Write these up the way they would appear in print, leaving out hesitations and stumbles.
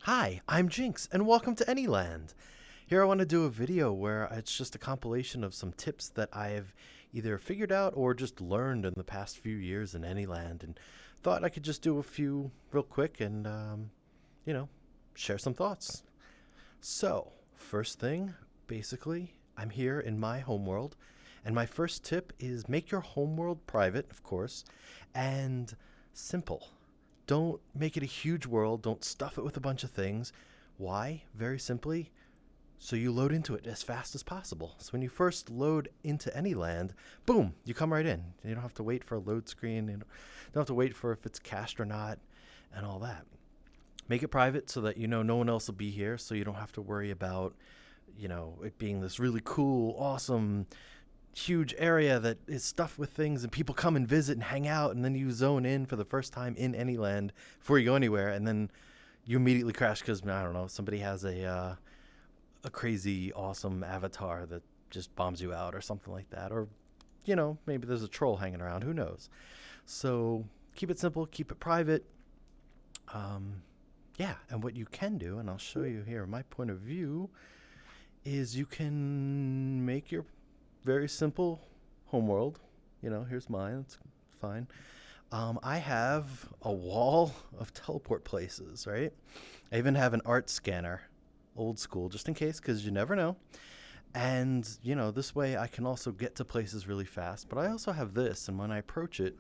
Hi, I'm Jinx, and welcome to Anyland. Here I want to do a video where it's just a compilation of some tips that I've either figured out or just learned in the past few years in Anyland, and thought I could just do a few real quick and, you know, share some thoughts. So, first thing, basically, I'm here in my homeworld, and my first tip is make your homeworld private, of course, and simple. Don't make it a huge world. Don't stuff it with a bunch of things. Why? Very simply, so you load into it as fast as possible. So when you first load into any land, boom, you come right in. You don't have to wait for a load screen. You don't have to wait for if it's cached or not and all that. Make it private so that you know no one else will be here, so you don't have to worry about, it being this really cool, awesome, huge area that is stuffed with things and people come and visit and hang out, and then you zone in for the first time in any land before you go anywhere, and then you immediately crash because, I don't know, somebody has a crazy awesome avatar that just bombs you out or something like that, or maybe there's a troll hanging around, who knows. So keep it simple, keep it private. Yeah, and what you can do, and I'll show you here my point of view, is you can make your very simple homeworld. Here's mine. It's fine. I have a wall of teleport places, right? I even have an art scanner, old school, just in case, because you never know. And, this way I can also get to places really fast. But I also have this, and when I approach it,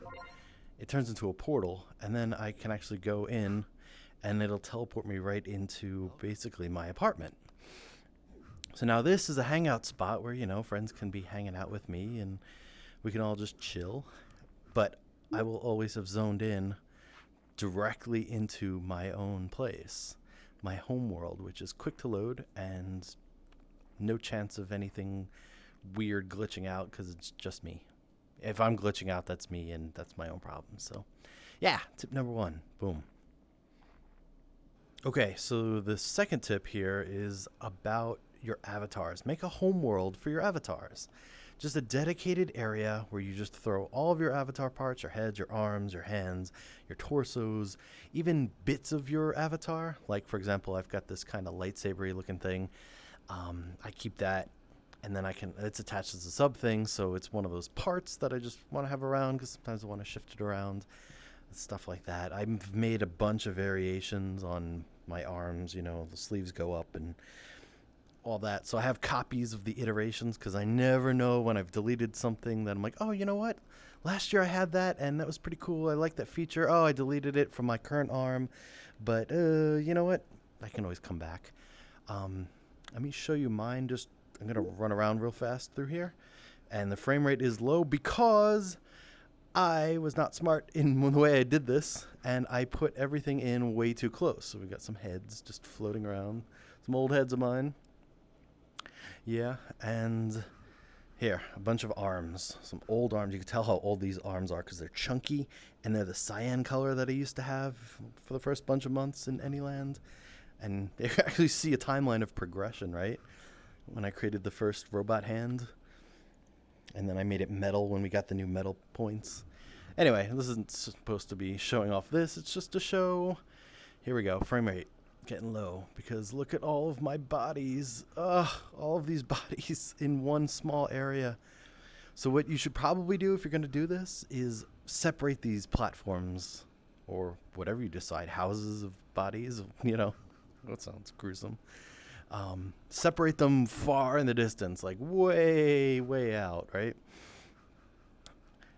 it turns into a portal, and then I can actually go in, and it'll teleport me right into basically my apartment. So now this is a hangout spot where, friends can be hanging out with me and we can all just chill. But I will always have zoned in directly into my own place, my home world, which is quick to load and no chance of anything weird glitching out because it's just me. If I'm glitching out, that's me and that's my own problem. So yeah, tip number one, boom. Okay, so the second tip here is about your avatars. Make a home world for your avatars. Just a dedicated area where you just throw all of your avatar parts, your heads, your arms, your hands, your torsos, even bits of your avatar. Like, for example, I've got this kind of lightsaber-y looking thing. I keep that, and then it's attached as a sub thing, so it's one of those parts that I just want to have around because sometimes I want to shift it around. Stuff like that. I've made a bunch of variations on my arms, the sleeves go up and all that. So I have copies of the iterations because I never know when I've deleted something that I'm like, oh, you know what? Last year I had that and that was pretty cool. I like that feature. Oh, I deleted it from my current arm. But you know what? I can always come back. Let me show you mine. I'm going to run around real fast through here. And the frame rate is low because I was not smart in the way I did this, and I put everything in way too close. So we got some heads just floating around, some old heads of mine. Yeah, and here, a bunch of arms, some old arms. You can tell how old these arms are because they're chunky, and they're the cyan color that I used to have for the first bunch of months in Anyland. And you actually see a timeline of progression, right? When I created the first robot hand. And then I made it metal when we got the new metal points. Anyway, this isn't supposed to be showing off this. It's just to show. Here we go. Frame rate getting low because look at all of my bodies. All of these bodies in one small area. So what you should probably do if you're going to do this is separate these platforms or whatever you decide, houses of bodies, that sounds gruesome. Separate them far in the distance, like way, way out, right?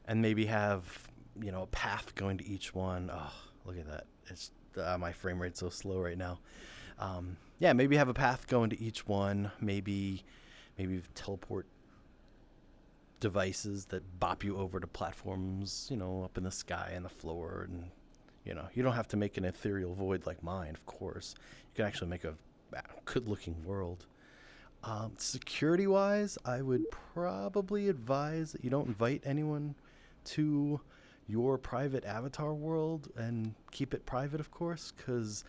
And maybe have, a path going to each one. Oh, look at that. It's my frame rate's so slow right now. Yeah, maybe have a path going to each one. Maybe teleport devices that bop you over to platforms, up in the sky and the floor. And, you don't have to make an ethereal void like mine, of course. You can actually make a good-looking world. Security-wise, I would probably advise that you don't invite anyone to your private avatar world and keep it private, of course, because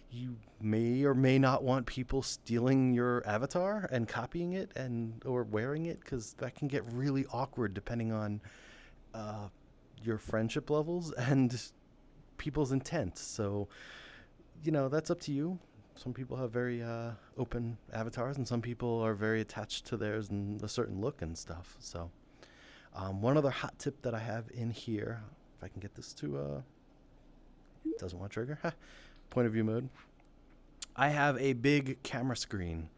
you may or may not want people stealing your avatar and copying it or wearing it, because that can get really awkward depending on your friendship levels and people's intent. So, that's up to you. some people have very open avatars, and some people are very attached to theirs and a certain look and stuff. So one other hot tip that I have in here, if I can get this to doesn't want to trigger, point of view mode. I have a big camera screen,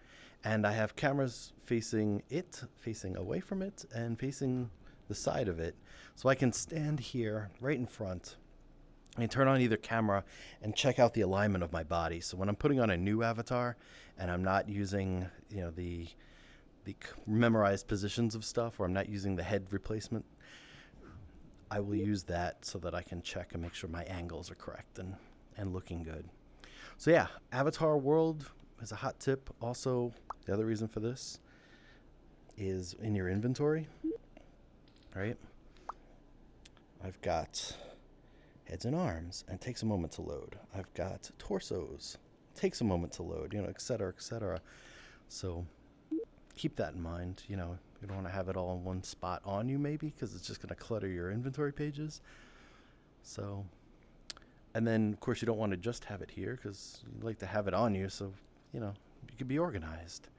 and I have cameras facing it, facing away from it, and facing the side of it. So I can stand here right in front and turn on either camera and check out the alignment of my body. So when I'm putting on a new avatar and I'm not using, you know, the memorized positions of stuff, or I'm not using the head replacement, I will use that so that I can check and make sure my angles are correct and looking good. So yeah, Avatar World is a hot tip. Also, the other reason for this is in your inventory, right? I've got heads and arms, and it takes a moment to load. I've got torsos, takes a moment to load, you know, et cetera, et cetera. So keep that in mind. You know, you don't want to have it all in one spot on you, maybe, because it's just going to clutter your inventory pages. So, and then, of course, you don't want to just have it here, because you like to have it on you, so, you know, you could be organized.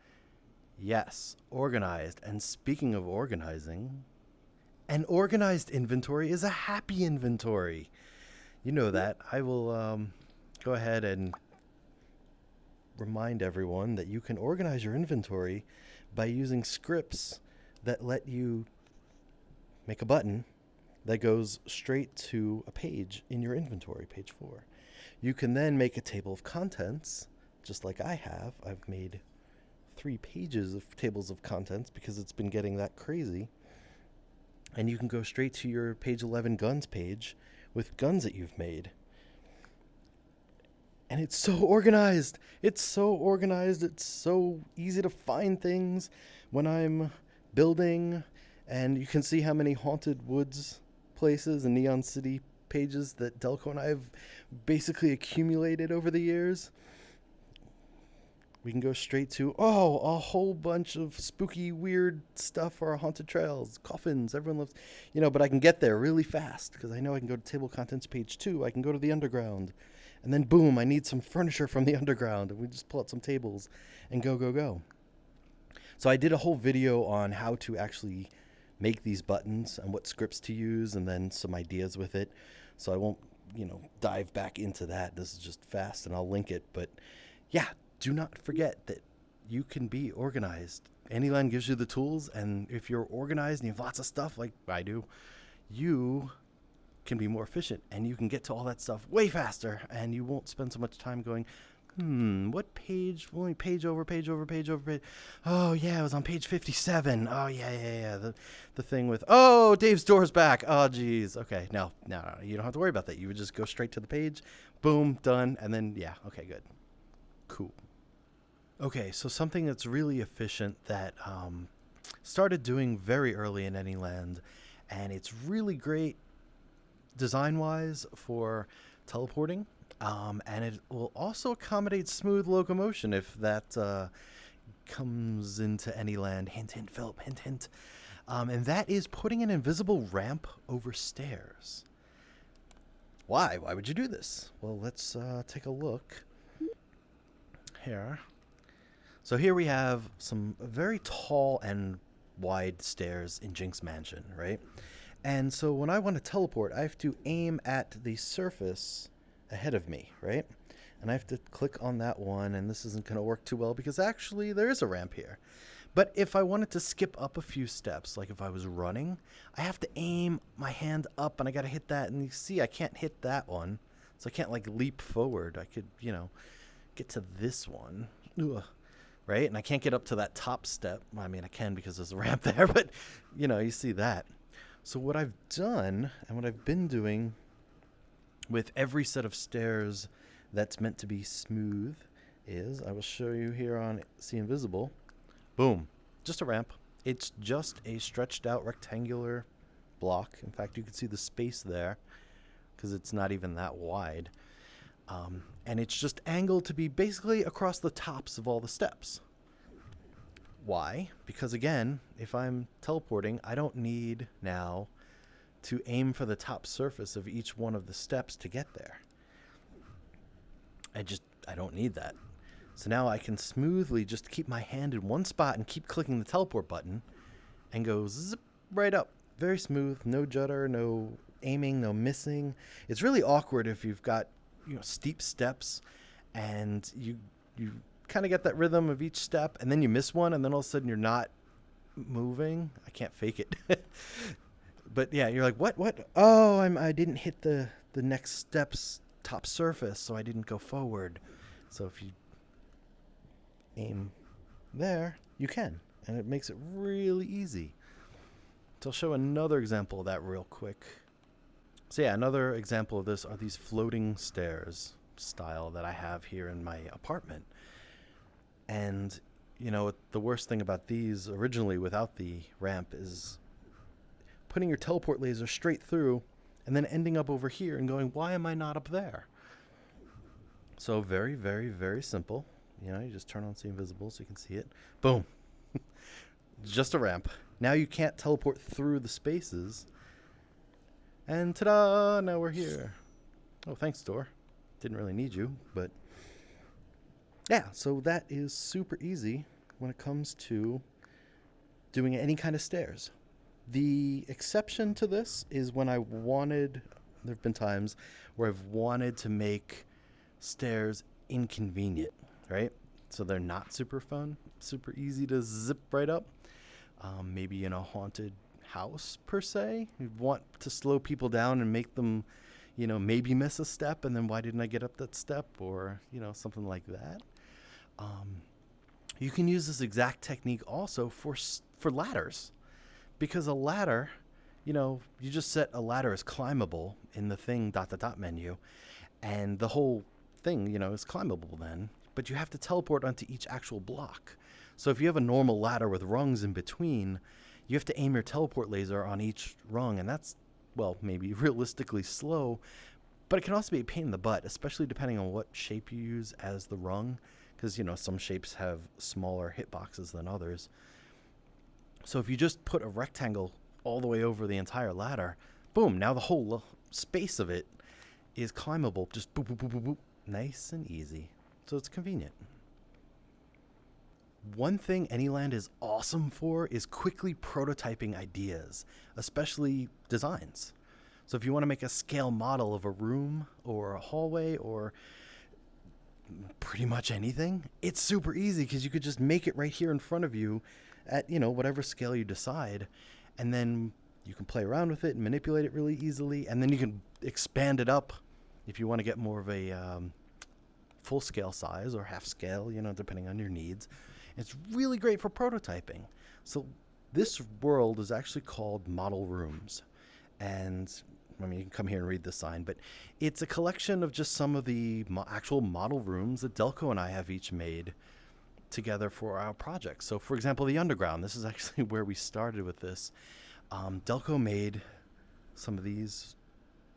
Yes, organized. And speaking of organizing, an organized inventory is a happy inventory. You know that. I will go ahead and remind everyone that you can organize your inventory by using scripts that let you make a button that goes straight to a page in your inventory, page 4. You can then make a table of contents, just like I have. I've made 3 pages of tables of contents because it's been getting that crazy. And you can go straight to your page 11 guns page with guns that you've made. And it's so organized. It's so organized. It's so easy to find things when I'm building. And you can see how many Haunted Woods places and Neon City pages that Delco and I have basically accumulated over the years. We can go straight to, a whole bunch of spooky, weird stuff for our haunted trails, coffins, everyone loves, you know, but I can get there really fast because I know I can go to table contents page 2. I can go to the underground, and then boom, I need some furniture from the underground, and we just pull out some tables and go. So I did a whole video on how to actually make these buttons and what scripts to use, and then some ideas with it. So I won't, you know, dive back into that. This is just fast, and I'll link it. But yeah, do not forget that you can be organized. Anyland gives you the tools, and if you're organized and you have lots of stuff like I do, you can be more efficient, and you can get to all that stuff way faster, and you won't spend so much time going, what page? Only page over. Oh, yeah, it was on page 57. Oh, yeah. The thing with, Dave's door's back. Oh, geez. Okay, no, you don't have to worry about that. You would just go straight to the page, boom, done, and then, yeah, okay, good. Cool. Okay, so something that's really efficient that started doing very early in Anyland, and it's really great design-wise for teleporting, and it will also accommodate smooth locomotion if that comes into Anyland. Hint, hint, Philip, hint, hint. And that is putting an invisible ramp over stairs. Why? Why would you do this? Well, let's take a look here. So here we have some very tall and wide stairs in Jinx Mansion, right? And so when I want to teleport, I have to aim at the surface ahead of me, right? And I have to click on that one, and this isn't going to work too well because actually there is a ramp here. But if I wanted to skip up a few steps, like if I was running, I have to aim my hand up, and I got to hit that. And you see, I can't hit that one, so I can't like leap forward. I could, you know, get to this one. Ugh. Right? And I can't get up to that top step. I mean, I can because there's a ramp there, but, you know, you see that. So what I've done and what I've been doing with every set of stairs that's meant to be smooth is, I will show you here on See Invisible. Boom. Just a ramp. It's just a stretched out rectangular block. In fact, you can see the space there because it's not even that wide. And it's just angled to be basically across the tops of all the steps. Why? Because again, if I'm teleporting, I don't need now to aim for the top surface of each one of the steps to get there. I don't need that. So now I can smoothly just keep my hand in one spot and keep clicking the teleport button and go zip right up. Very smooth, no judder, no aiming, no missing. It's really awkward if you've got, steep steps and you kind of get that rhythm of each step and then you miss one and then all of a sudden you're not moving. I can't fake it. But yeah, you're like, what? Oh, I didn't hit the next step's top surface, so I didn't go forward. So if you aim there, you can, and it makes it really easy. So I'll show another example of that real quick. So yeah, another example of this are these floating stairs style that I have here in my apartment. And the worst thing about these originally without the ramp is putting your teleport laser straight through and then ending up over here and going, why am I not up there? So very, very, very simple. You just turn on See Invisible so you can see it. Boom. Just a ramp. Now you can't teleport through the spaces. And ta-da! Now we're here. Oh, thanks, door. Didn't really need you, but yeah, so that is super easy when it comes to doing any kind of stairs. The exception to this is when there have been times where I've wanted to make stairs inconvenient, right? So they're not super fun, super easy to zip right up. Maybe in a haunted house, per se. You want to slow people down and make them, maybe miss a step, and then why didn't I get up that step? Or, something like that. You can use this exact technique also for ladders. Because a ladder, you just set a ladder as climbable in the thing ... menu, and the whole thing, is climbable then. But you have to teleport onto each actual block. So if you have a normal ladder with rungs in between, you have to aim your teleport laser on each rung, and that's, maybe realistically slow, but it can also be a pain in the butt, especially depending on what shape you use as the rung, because, some shapes have smaller hitboxes than others. So if you just put a rectangle all the way over the entire ladder, boom, now the whole space of it is climbable. Just boop, boop, boop, boop, boop. Nice and easy. So it's convenient. One thing Anyland is awesome for is quickly prototyping ideas, especially designs. So if you want to make a scale model of a room or a hallway or pretty much anything, it's super easy because you could just make it right here in front of you at, whatever scale you decide. And then you can play around with it and manipulate it really easily. And then you can expand it up if you want to get more of a full scale size or half scale, depending on your needs. It's really great for prototyping. So this world is actually called Model Rooms. And you can come here and read the sign, but it's a collection of just some of the actual model rooms that Delco and I have each made together for our project. So for example, the underground, this is actually where we started with this. Delco made some of these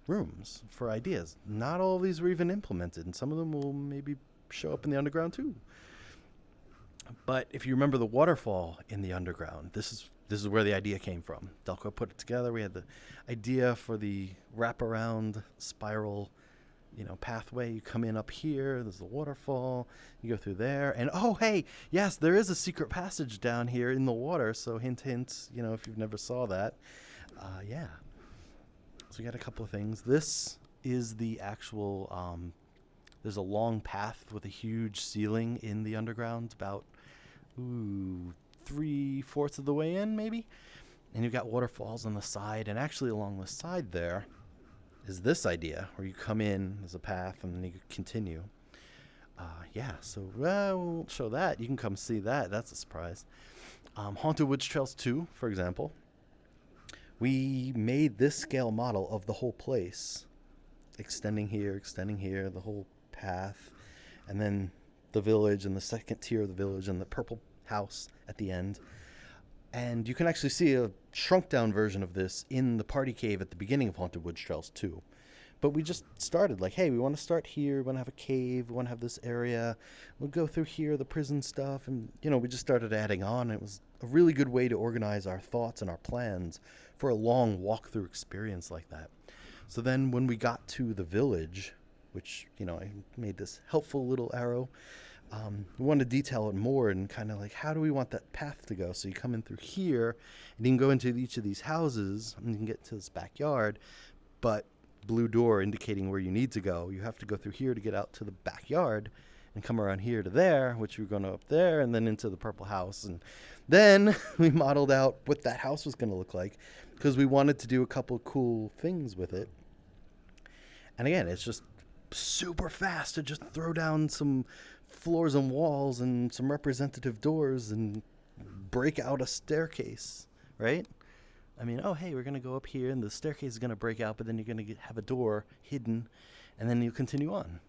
rooms for ideas. Not all of these were even implemented, and some of them will maybe show up in the underground too. But if you remember the waterfall in the underground, this is where the idea came from. Delco put it together. We had the idea for the wraparound spiral, pathway. You come in up here. There's the waterfall. You go through there, and oh hey, yes, there is a secret passage down here in the water. So hint, hint. If you've never saw that, yeah. So we got a couple of things. This is the actual. There's a long path with a huge ceiling in the underground, about 3/4 of the way in, maybe. And you've got waterfalls on the side, and actually along the side there is this idea where you come in, there's a path, and then you continue. Yeah, so we won't show that. You can come see that. That's a surprise. Haunted Woods Trails 2, for example. We made this scale model of the whole place, extending here, the whole path, and then the village and the second tier of the village and the purple house at the end. And you can actually see a shrunk down version of this in the party cave at the beginning of Haunted Woods Trails 2. But we just started like, hey, we want to start here. We want to have a cave. We want to have this area. We'll go through here, the prison stuff. And, we just started adding on. It was a really good way to organize our thoughts and our plans for a long walkthrough experience like that. So then when we got to the village, which, I made this helpful little arrow, We want to detail it more and kind of like, how do we want that path to go? So you come in through here, and you can go into each of these houses, and you can get to this backyard, but blue door indicating where you need to go. You have to go through here to get out to the backyard and come around here to there, which we're going to up there, and then into the purple house. And then we modeled out what that house was going to look like, because we wanted to do a couple cool things with it. And again, it's just super fast to just throw down some floors and walls and some representative doors and break out a staircase, right? I mean, oh, hey, we're going to go up here, and the staircase is going to break out, but then you're going to have a door hidden, and then you continue on.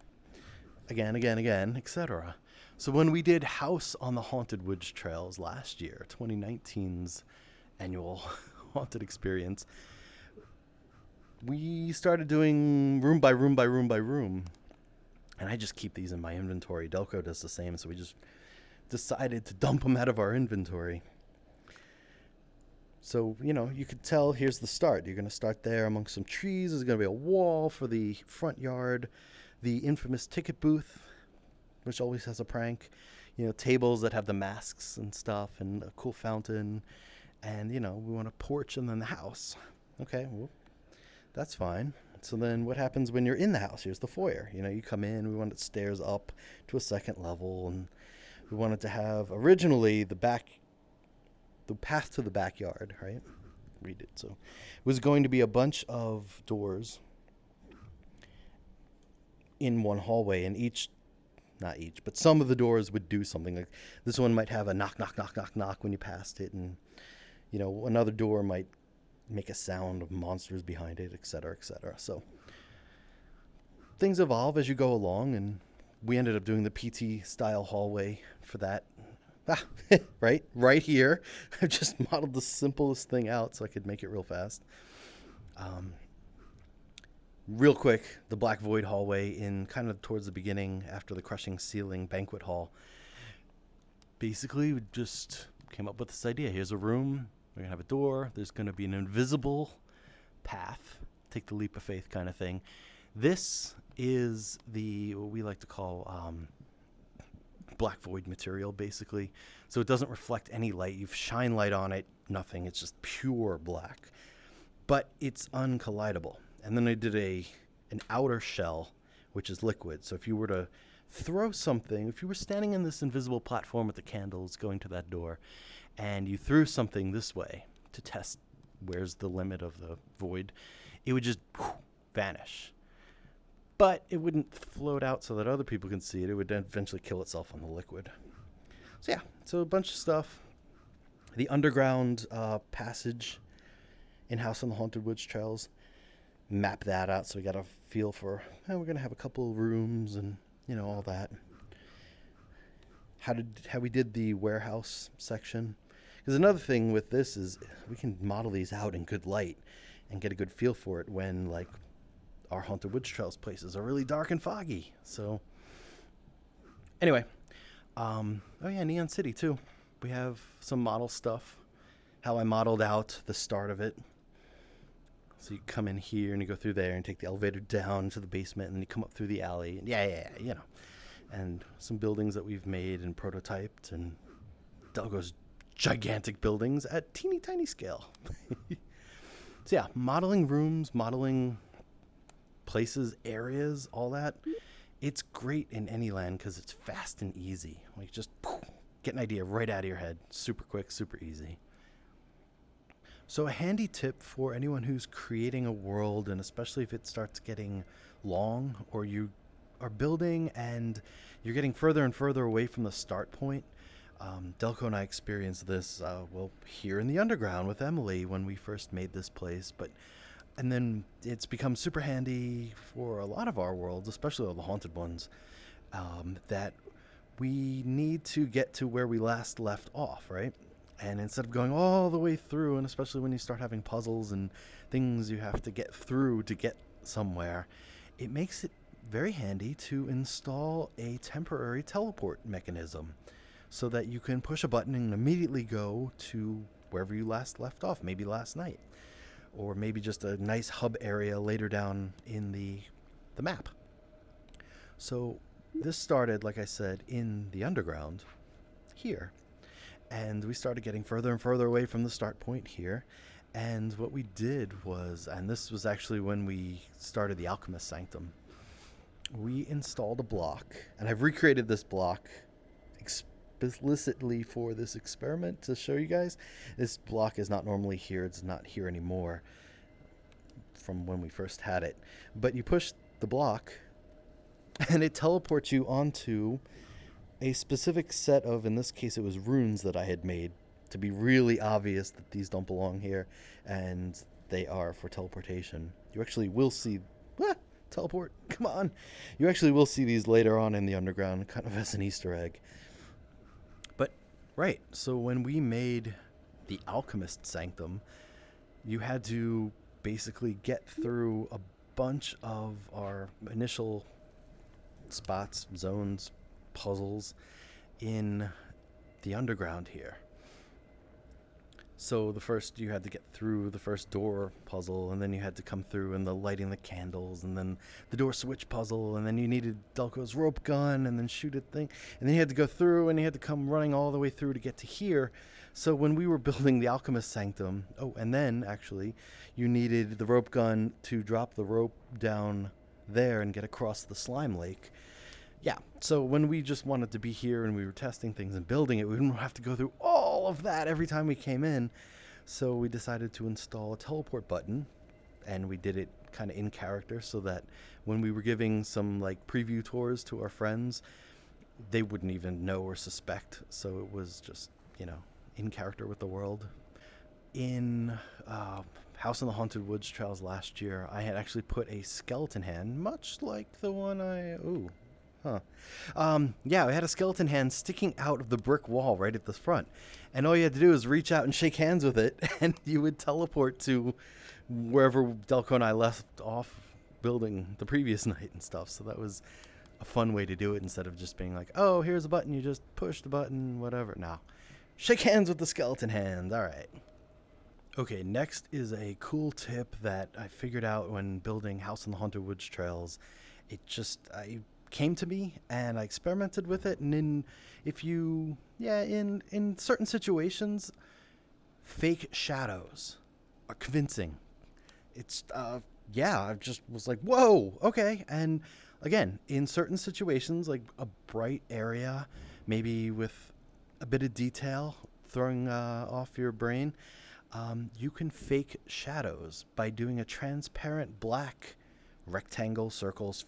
Again, etc. So when we did House on the Haunted Woods Trails last year, 2019's annual haunted experience, we started doing room by room by room by room. And I just keep these in my inventory. Delco does the same, so we just decided to dump them out of our inventory. So, you could tell, here's the start. You're going to start there amongst some trees. There's going to be a wall for the front yard. The infamous ticket booth, which always has a prank. Tables that have the masks and stuff, and a cool fountain. And, we want a porch and then the house. Okay, well, that's fine. So then what happens when you're in the house? Here's the foyer. You come in, we wanted stairs up to a second level, and we wanted to have originally the path to the backyard, right? Read it. So it was going to be a bunch of doors in one hallway, and not each, but some of the doors would do something. Like this one might have a knock, knock, knock, knock, knock when you passed it, and another door might make a sound of monsters behind it, etc., etc. So things evolve as you go along, and we ended up doing the PT style hallway for that. Right here. I've just modeled the simplest thing out so I could make it real fast. Real quick, the Black Void hallway in kind of towards the beginning after the Crushing Ceiling banquet hall. Basically, we just came up with this idea. Here's a room. We're going to have a door. There's going to be an invisible path. Take the leap of faith kind of thing. This is what we like to call Black Void material, basically. So it doesn't reflect any light. You shine light on it, nothing. It's just pure black. But it's uncollidable. And then I did an outer shell, which is liquid. So if you were to throw something, if you were standing in this invisible platform with the candles going to that door, and you threw something this way to test where's the limit of the void, it would just vanish. But it wouldn't float out so that other people can see it. It would then eventually kill itself on the liquid. So yeah, so a bunch of stuff. The underground passage in House on the Haunted Woods Trails, map that out so we got a feel for, we're going to have a couple of rooms and, all that. How we did the warehouse section. Because another thing with this is we can model these out in good light and get a good feel for it when, like, our Haunted Woods Trails places are really dark and foggy. So, anyway. Neon City, too. We have some model stuff. How I modeled out the start of it. So you come in here and you go through there and take the elevator down to the basement, and then you come up through the alley. And and some buildings that we've made and prototyped, and Delgo's gigantic buildings at teeny tiny scale. So yeah, modeling rooms, modeling places, areas, all that. It's great in Anyland because it's fast and easy. Like just get an idea right out of your head. Super quick, super easy. So a handy tip for anyone who's creating a world, and especially if it starts getting long, or you are building and you're getting further and further away from the start point. Delco and I experienced this, here in the underground with Emily when we first made this place. And then it's become super handy for a lot of our worlds, especially all the haunted ones, that we need to get to where we last left off, right? And instead of going all the way through, and especially when you start having puzzles and things you have to get through to get somewhere, it makes it very handy to install a temporary teleport mechanism so that you can push a button and immediately go to wherever you last left off, maybe last night, or maybe just a nice hub area later down in the map. So this started, like I said, in the underground here. And we started getting further and further away from the start point here. And what we did was, and this was actually when we started the Alchemist Sanctum, we installed a block, and I've recreated this block explicitly for this experiment to show you guys. This block is not normally here, it's not here anymore from when we first had it. But you push the block, and it teleports you onto a specific set of, in this case it was runes that I had made to be really obvious that these don't belong here, and they are for teleportation. You actually will see... teleport, come on. You actually will see these later on in the underground, kind of as an Easter egg. But, right, so when we made the Alchemist Sanctum, you had to basically get through a bunch of our initial spots, zones, puzzles in the underground here. So the first, you had to get through the first door puzzle, and then you had to come through and the lighting the candles, and then the door switch puzzle, and then you needed Delco's rope gun, and then shoot a thing, and then you had to go through, and you had to come running all the way through to get to here. So when we were building the Alchemist Sanctum, and then actually you needed the rope gun to drop the rope down there and get across the slime lake. Yeah, so when we just wanted to be here and we were testing things and building it, we didn't have to go through all of that every time we came in. So we decided to install a teleport button, and we did it kind of in character so that when we were giving some like preview tours to our friends, they wouldn't even know or suspect. So it was just, in character with the world. In House in the Haunted Woods Trails last year, I had actually put a skeleton hand, much like the one I had a skeleton hand sticking out of the brick wall right at the front. And all you had to do was reach out and shake hands with it, and you would teleport to wherever Delco and I left off building the previous night and stuff. So that was a fun way to do it instead of just being like, oh, here's a button, you just push the button, whatever. No. Shake hands with the skeleton hand. All right. Okay, next is a cool tip that I figured out when building House in the Haunted Woods Trails. I came to me and I experimented with it, and in certain situations, fake shadows are convincing. I just was like, whoa, okay. And again, in certain situations, like a bright area, maybe with a bit of detail throwing off your brain, you can fake shadows by doing a transparent black rectangle, circles,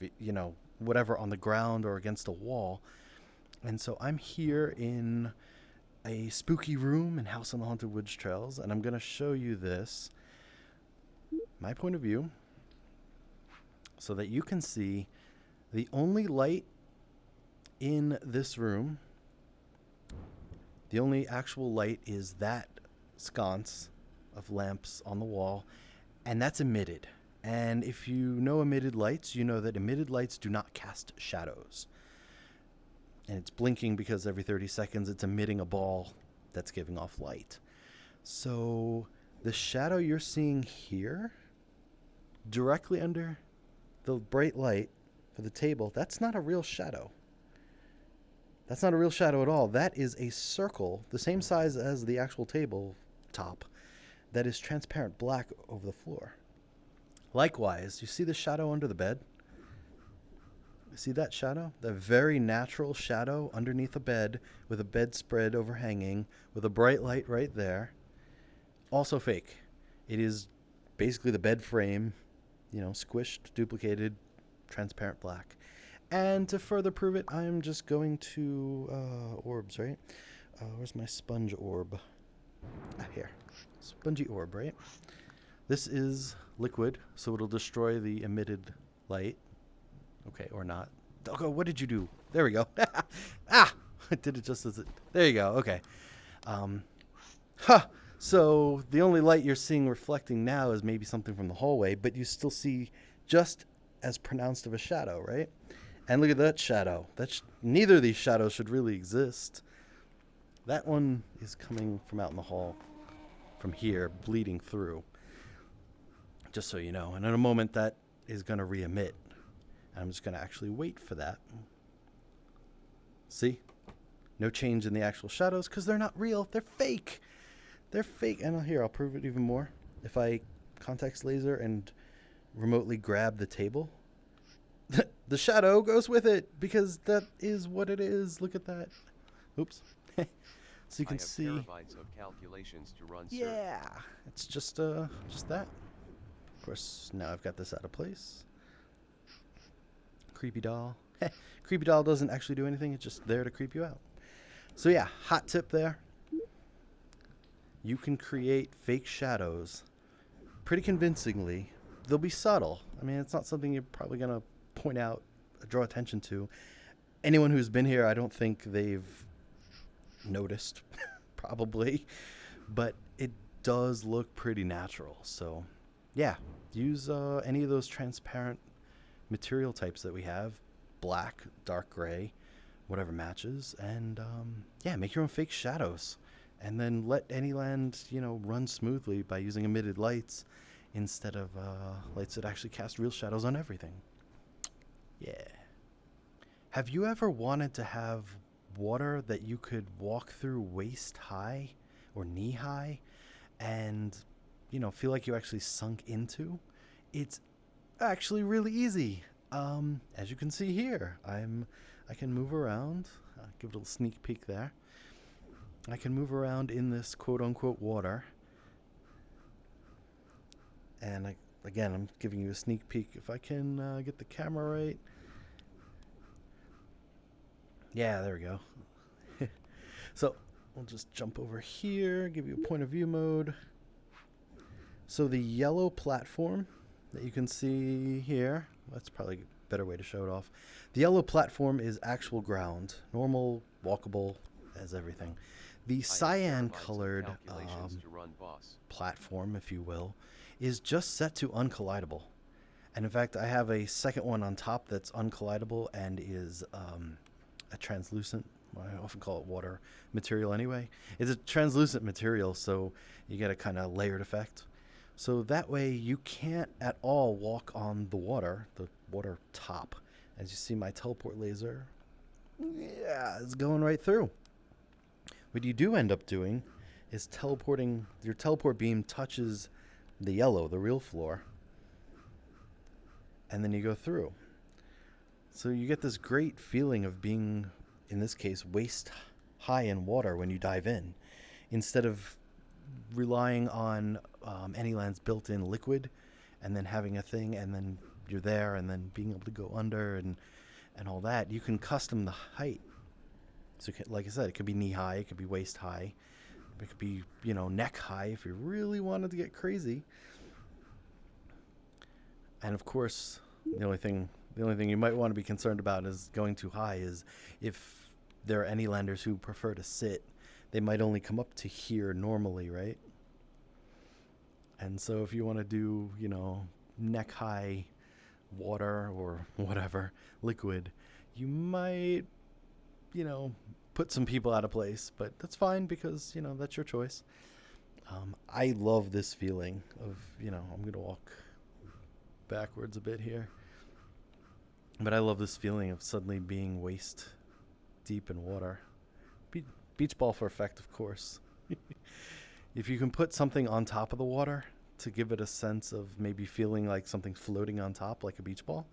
whatever on the ground or against a wall. And so I'm here in a spooky room in House on the Haunted Woods Trails, and I'm going to show you this, my point of view, so that you can see the only light in this room, the only actual light is that sconce of lamps on the wall, and that's emitted. And if you know emitted lights, you know that emitted lights do not cast shadows. And it's blinking because every 30 seconds it's emitting a ball that's giving off light. So the shadow you're seeing here, directly under the bright light for the table, that's not a real shadow. That's not a real shadow at all. That is a circle, the same size as the actual table top, that is transparent black over the floor. Likewise, you see the shadow under the bed? You see that shadow? The very natural shadow underneath a bed with a bedspread overhanging with a bright light right there. Also fake. It is basically the bed frame, squished, duplicated, transparent black. And to further prove it, I'm just going to orbs, right? Where's my sponge orb? Here. Spongy orb, right? This is liquid, so it'll destroy the emitted light. Okay, or not. Delco, what did you do? There we go. I did it just as it... There you go, okay. So the only light you're seeing reflecting now is maybe something from the hallway, but you still see just as pronounced of a shadow, right? And look at that shadow. Neither of these shadows should really exist. That one is coming from out in the hall, from here, bleeding through. Just so you know. And in a moment, that is going to re-emit. And I'm just going to actually wait for that. See? No change in the actual shadows because they're not real. They're fake. They're fake. And here, I'll prove it even more. If I context laser and remotely grab the table, the shadow goes with it because that is what it is. Look at that. Oops. So you can see. Terabytes of calculations to run. Yeah, it's just that. Of course, now I've got this out of place. Creepy doll. Creepy doll doesn't actually do anything. It's just there to creep you out. So yeah, hot tip there. You can create fake shadows pretty convincingly. They'll be subtle. I mean, it's not something you're probably going to point out, draw attention to. Anyone who's been here, I don't think they've noticed, probably. But it does look pretty natural. So yeah, use any of those transparent material types that we have. Black, dark gray, whatever matches. And yeah, make your own fake shadows. And then let Anyland, run smoothly by using emitted lights instead of lights that actually cast real shadows on everything. Yeah. Have you ever wanted to have water that you could walk through waist high or knee high and, feel like you actually sunk into? It's actually really easy. As you can see here, I can move around. I'll give it a little sneak peek there. I can move around in this quote-unquote water. And again, I'm giving you a sneak peek. If I can get the camera right. Yeah, there we go. So we'll just jump over here, give you a point of view mode. So the yellow platform that you can see here, that's probably a better way to show it off. The yellow platform is actual ground, normal, walkable, as everything. The cyan-colored platform, if you will, is just set to uncollidable. And in fact, I have a second one on top that's uncollidable and is a translucent, I often call it water material anyway. It's a translucent material, so you get a kind of layered effect. So that way you can't at all walk on the water top. As you see my teleport laser, yeah, it's going right through. What you do end up doing is teleporting. Your teleport beam touches the yellow, the real floor, and then you go through. So you get this great feeling of being, in this case, waist high in water when you dive in, instead of relying on Anyland's built-in liquid and then having a thing and then you're there and then being able to go under and all that. You can custom the height. So like I said, it could be knee high, it could be waist high, it could be, neck high if you really wanted to get crazy. And of course, the only thing you might want to be concerned about is going too high is if there are any landers who prefer to sit, they might only come up to here normally, right? And so if you want to do, neck high water or whatever, liquid, you might, put some people out of place, but that's fine because, that's your choice. I love this feeling of, I'm going to walk backwards a bit here. But I love this feeling of suddenly being waist deep in water. Beach ball for effect, of course. If you can put something on top of the water to give it a sense of maybe feeling like something floating on top, like a beach ball,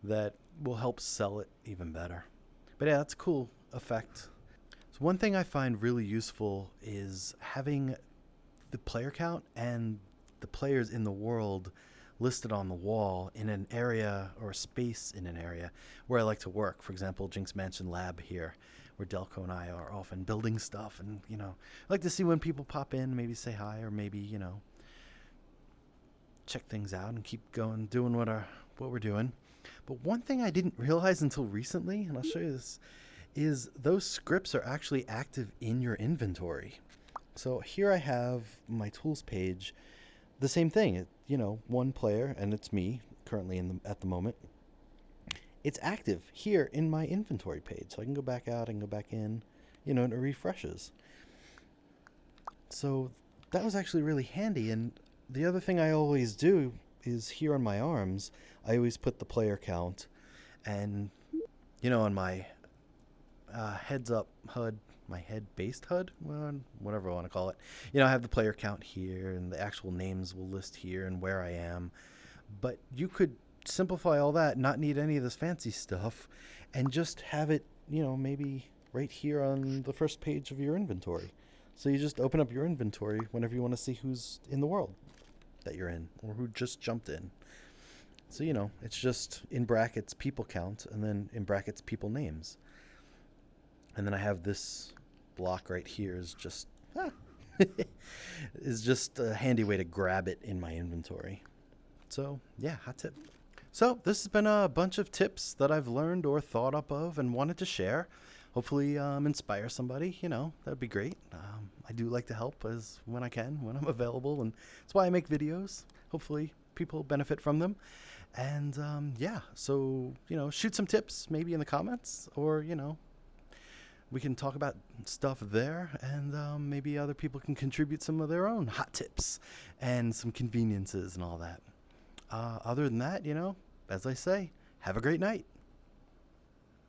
that will help sell it even better. But yeah, that's a cool effect. So one thing I find really useful is having the player count and the players in the world listed on the wall in an area or a space in an area where I like to work. For example, Jinx Mansion Lab here, where Delco and I are often building stuff. And, I like to see when people pop in, maybe say hi or maybe, check things out and keep going, doing what we're doing. But one thing I didn't realize until recently, and I'll show you this, is those scripts are actually active in your inventory. So here I have my tools page, the same thing, one player, and it's me currently at the moment. It's active here in my inventory page. So I can go back out and go back in, and it refreshes. So that was actually really handy. And the other thing I always do is here on my arms, I always put the player count and, on my heads up HUD, my head based HUD, well, whatever I want to call it. You know, I have the player count here, and the actual names will list here and where I am. But you could simplify all that, not need any of this fancy stuff, and just have it, you know, maybe right here on the first page of your inventory. So you just open up your inventory whenever you want to see who's in the world that you're in, or who just jumped in. So, you know, it's just in brackets people count, and then in brackets people names. And then I have this block right here is just is just a handy way to grab it in my inventory. So, yeah, hot tip. So, this has been a bunch of tips that I've learned or thought up of and wanted to share. Hopefully inspire somebody, you know, that'd be great. I do like to help as when I can, when I'm available, and that's why I make videos. Hopefully people benefit from them. And yeah, so, you know, shoot some tips maybe in the comments, or, you know, we can talk about stuff there, and maybe other people can contribute some of their own hot tips and some conveniences and all that. Other than that, you know, as I say, have a great night.